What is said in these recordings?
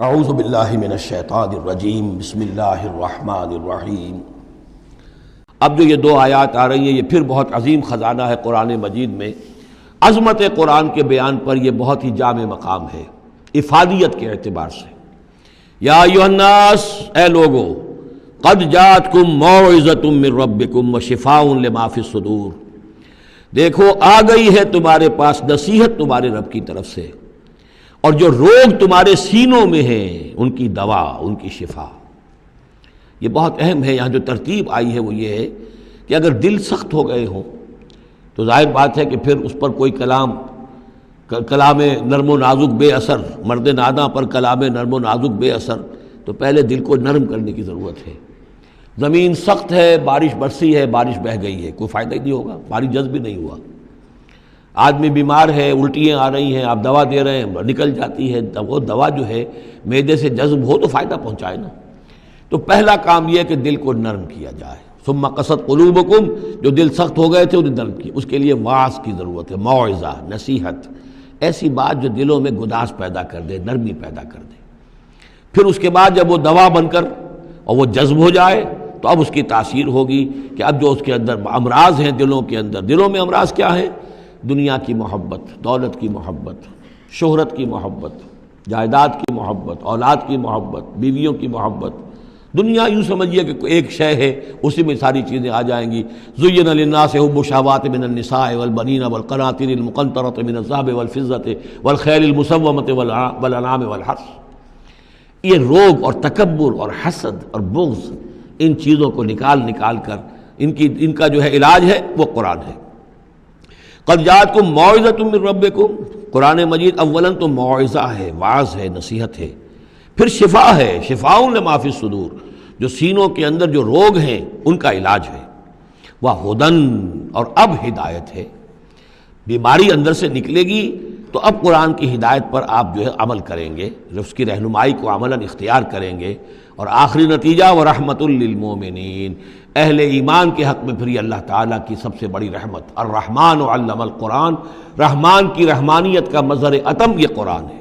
اعوذ باللہ من الشیطان الرجیم بسم اللہ الرحمن الرحیم۔ اب جو یہ دو آیات آ رہی ہیں یہ پھر بہت عظیم خزانہ ہے قرآن مجید میں۔ عظمت قرآن کے بیان پر یہ بہت ہی جامع مقام ہے افادیت کے اعتبار سے۔ یا ایھا الناس، اے لوگو، قد جاءتکم موعظۃ من ربکم وشفاء لما فی الصدور، دیکھو آ گئی ہے تمہارے پاس نصیحت تمہارے رب کی طرف سے، اور جو روگ تمہارے سینوں میں ہیں ان کی دوا، ان کی شفا۔ یہ بہت اہم ہے، یہاں جو ترتیب آئی ہے وہ یہ ہے کہ اگر دل سخت ہو گئے ہوں تو ظاہر بات ہے کہ پھر اس پر کوئی کلام نرم و نازک بے اثر، مرد ناداں پر کلام نرم و نازک بے اثر، تو پہلے دل کو نرم کرنے کی ضرورت ہے۔ زمین سخت ہے، بارش برسی ہے، بارش بہہ گئی ہے، کوئی فائدہ ہی نہیں ہوگا، بارش جذب بھی نہیں ہوا۔ آدمی بیمار ہے، الٹیاں آ رہی ہیں، آپ دوا دے رہے ہیں، نکل جاتی ہے، وہ دوا جو ہے معدے سے جذب ہو تو فائدہ پہنچائے نا۔ تو پہلا کام یہ ہے کہ دل کو نرم کیا جائے۔ ثم قست قلوبکم، جو دل سخت ہو گئے تھے انہیں نرم کیا، اس کے لیے واعظ کی ضرورت ہے، موعظہ، نصیحت، ایسی بات جو دلوں میں گداز پیدا کر دے، نرمی پیدا کر دے۔ پھر اس کے بعد جب وہ دوا بن کر اور وہ جذب ہو جائے تو اب اس کی تاثیر ہوگی کہ اب جو اس کے اندر امراض ہیں دلوں کے اندر، دلوں میں امراض کیا ہیں؟ دنیا کی محبت، دولت کی محبت، شہرت کی محبت، جائیداد کی محبت، اولاد کی محبت، بیویوں کی محبت۔ دنیا یوں سمجھیے کہ ایک شے ہے، اسی میں ساری چیزیں آ جائیں گی۔ زُيِّنَ لِلنَّاسِ حُبُّ الشَّهَوَاتِ مِنَ النِّسَاءِ وَالْبَنِينَ وَالْقَنَاطِيرِ الْمُقَنطَرَةِ مِنَ الذَّهَبِ وَالْفِضَّةِ وَالْخَيْلِ الْمُسَوَّمَةِ وَالْأَنْعَامِ وَالْحَرْثِ۔ یہ روگ اور تکبر اور حسد اور بغض، ان چیزوں کو نکال کر ان کا جو ہے علاج ہے وہ قرآن ہے۔ قد جاءتکم موعظۃ من ربکم، قرآن مجید اولاً تو موعظہ ہے، واعظ ہے، نصیحت ہے، پھر شفا ہے، شفاء لما فی الصدور، جو سینوں کے اندر جو روگ ہیں ان کا علاج ہے، وہدن، اور اب ہدایت ہے۔ بیماری اندر سے نکلے گی تو اب قرآن کی ہدایت پر آپ جو ہے عمل کریں گے، اس کی رہنمائی کو عملاً اختیار کریں گے، اور آخری نتیجہ وَرَحْمَةٌ لِّلْمُؤْمِنِينَ، اہل ایمان کے حق میں پھر یہ اللہ تعالیٰ کی سب سے بڑی رحمت۔ الرحمن علم القرآن، رحمان کی رحمانیت کا مظہر اتم یہ قرآن ہے۔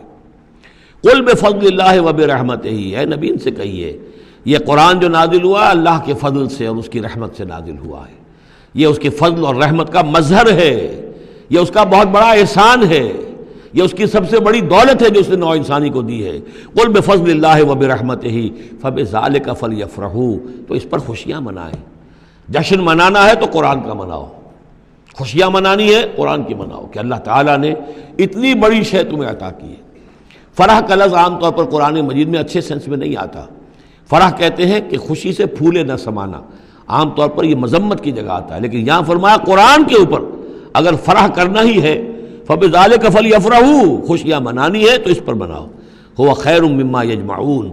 قل بفضل اللہ وبرحمتہ، اے نبی ان سے کہیے یہ قرآن جو نازل ہوا اللہ کے فضل سے اور اس کی رحمت سے نازل ہوا ہے، یہ اس کے فضل اور رحمت کا مظہر ہے، یہ اس کا بہت بڑا احسان ہے، یہ اس کی سب سے بڑی دولت ہے جو اس نے نوع انسانی کو دی ہے۔ قل بفضل اللہ وبرحمتہ فبذلک فلیفرحوا، تو اس پر خوشیاں منائیں۔ جشن منانا ہے تو قرآن کا مناؤ، خوشیاں منانی ہے قرآن کی مناؤ کہ اللہ تعالیٰ نے اتنی بڑی شے تمہیں عطا کی ہے۔ فرح کا لفظ عام طور پر قرآن مجید میں اچھے سینس میں نہیں آتا۔ فرح کہتے ہیں کہ خوشی سے پھولے نہ سمانا، عام طور پر یہ مذمت کی جگہ آتا ہے، لیکن یہاں فرمایا قرآن کے اوپر اگر فرح کرنا ہی ہے فَبِذَلِكَ فَلْيَفْرَحُوا، خوشیاں منانی ہے تو اس پر مناؤ۔ هُوَ خَيْرٌ مِّمَّا يَجْمَعُونَ،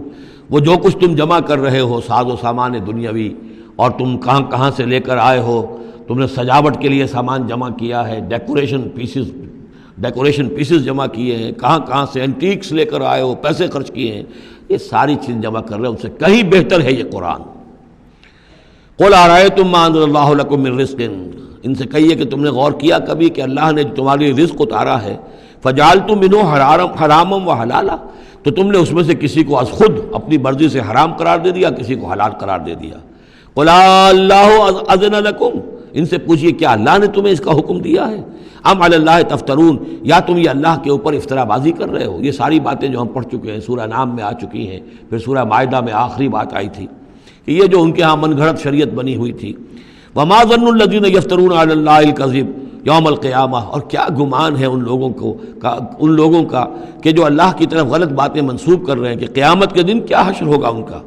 وہ جو کچھ تم جمع کر رہے ہو ساز و سامان دنیاوی، اور تم کہاں سے لے کر آئے ہو، تم نے سجاوٹ کے لیے سامان جمع کیا ہے، ڈیکوریشن پیسز جمع کیے ہیں، کہاں سے اینٹیکس لے کر آئے ہو، پیسے خرچ کیے ہیں، یہ ساری چیز جمع کر رہے ہیں، ان سے کہیں بہتر ہے یہ قرآن۔ قُلْ أَرَأَيْتُم مَّا أَنزَلَ اللَّهُ لَكُم مِّن رِّزْقٍ، ان سے کہیے کہ تم نے غور کیا کبھی کہ اللہ نے تمہارے لیے رزق اتارا ہے، فَجَعَلْتُم مِّنْهُ حَرَامًا وَحَلَالًا، تو تم نے اس میں سے کسی کو از خود اپنی مرضی سے حرام قرار دے دیا، کسی کو حلال قرار دے دیا۔ قُلْ اللَّهُ أَذِنَ لَكُمْ، ان سے پوچھئے کیا اللہ نے تمہیں اس کا حکم دیا ہے؟ ام علی اللہ تفترون، یا تم یہ اللہ کے اوپر افترا بازی کر رہے ہو؟ یہ ساری باتیں جو ہم پڑھ چکے ہیں سورہ نام میں آ چکی ہیں، پھر سورہ مائدہ میں آخری بات آئی تھی کہ یہ جو ان کے ہاں من گھڑت شریعت بنی ہوئی تھی۔ وما ظن الذین یفترون علی اللہ الکذب یوم القیامہ، اور کیا گمان ہے ان لوگوں کا کہ جو اللہ کی طرف غلط باتیں منسوب کر رہے ہیں کہ قیامت کے دن کیا حشر ہوگا ان کا۔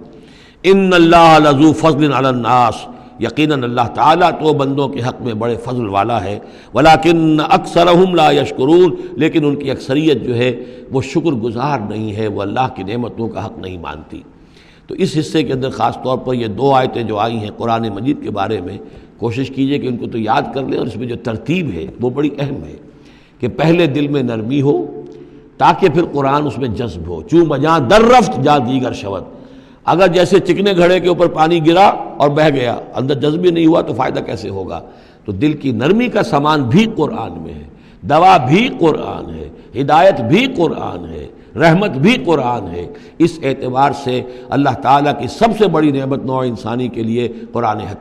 ان اللہ لذو فضل علی الناس، یقیناً اللہ تعالیٰ تو بندوں کے حق میں بڑے فضل والا ہے، ولیکن اکثرہم لا یشکرون، لیکن ان کی اکثریت جو ہے وہ شکر گزار نہیں ہے، وہ اللہ کی نعمتوں کا حق نہیں مانتی۔ تو اس حصے کے اندر خاص طور پر یہ دو آیتیں جو آئی ہیں قرآن مجید کے بارے میں، کوشش کیجئے کہ ان کو تو یاد کر لیں، اور اس میں جو ترتیب ہے وہ بڑی اہم ہے کہ پہلے دل میں نرمی ہو تاکہ پھر قرآن اس میں جذب ہو۔ چوں بجاں در رفت جا دیگر شود، اگر جیسے چکنے گھڑے کے اوپر پانی گرا اور بہہ گیا، اندر جذب نہیں ہوا تو فائدہ کیسے ہوگا؟ تو دل کی نرمی کا سامان بھی قرآن میں ہے، دوا بھی قرآن ہے، ہدایت بھی قرآن ہے، رحمت بھی قرآن ہے۔ اس اعتبار سے اللہ تعالیٰ کی سب سے بڑی نعمت نوع انسانی کے لیے قرآن حکیم